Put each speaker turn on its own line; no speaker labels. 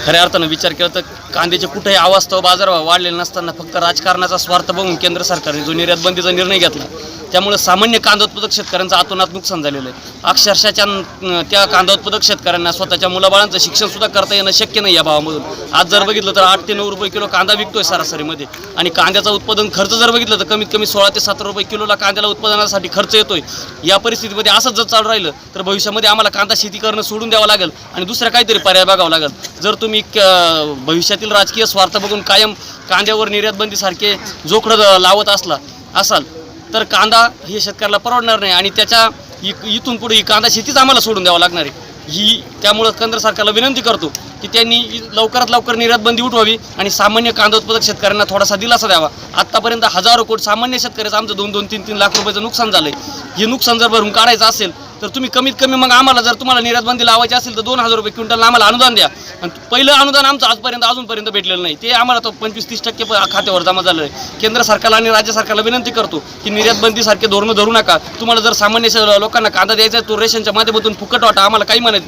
खऱ्या अर्थानं विचार केला तर कांद्याचे कुठेही अवास्तव बाजारभाव वाढलेले नसताना फक्त राजकारणाचा स्वार्थ बघून केंद्र सरकारने जो निर्यात बंदीचा निर्णय घेतला त्यामुळे सामान्य कांदा उत्पादक शेतकऱ्यांचं अतोनात नुकसान झालेलं आहे। अक्षरशः त्या कांदा उत्पादक शेतकऱ्यांना स्वतःच्या मुलाबाळांचं शिक्षणसुद्धा करता येणं शक्य नाही या भावामधून। आज जर बघितलं तर 8 ते 9 रुपये किलो कांदा विकतोय सरासरीमध्ये आणि कांद्याचा उत्पादन खर्च जर बघितलं तर कमीत कमी 16 ते 17 रुपये किलोला कांद्याला उत्पादनासाठी खर्च येतोय। या परिस्थितीमध्ये असंच जर चालू राहिलं तर भविष्यामध्ये आम्हाला कांदा शेती करणं सोडून द्यावं लागेल आणि दुसरा काहीतरी पर्याय बघावं लागेल। जर तुम्ही भविष्यातील राजकीय स्वार्थ बघून कायम कांद्यावर निर्यात बंदीसारखे जोखडं लावत असाल तर कांदा हे शेतकऱ्याला परवडणार नाही आणि त्याच्या इथून पुढे ही कांदा शेतीच आम्हाला सोडून द्यावं लागणार आहे। त्यामुळं केंद्र सरकारला विनंती करतो की त्यांनी लवकरात लवकर निर्यात बंदी उठवावी आणि सामान्य कांदा उत्पादक शेतकऱ्यांना थोडासा दिलासा द्यावा। आत्तापर्यंत हजारो कोटी सामान्य शेतकऱ्याचं आमचं 2-2, 3-3 लाख रुपयाचं नुकसान झालंय। हे नुकसान जर भरून काढायचं असेल तर तुम्ही कमीत कमी मग आम्हाला जर तुम्हाला निर्यात बंदी लावायची असेल तर 2000 रुपये क्विंटलला आम्हाला अनुदान द्या। आणि पहिलं अनुदान आमचं अजूनपर्यंत भेटलेलं नाही, ते आम्हाला तो 25-30% खात्यावर जमा झालं आहे। केंद्र सरकारला आणि राज्य सरकारला विनंती करतो की निर्यात बंदीसारखे धोरणं धरू नका। तुम्हाला जर सामान्य लोकांना कांदा द्यायचा आहे तो रेशनच्या माध्यमातून फुकट वाटा, आम्हाला काही म्हणत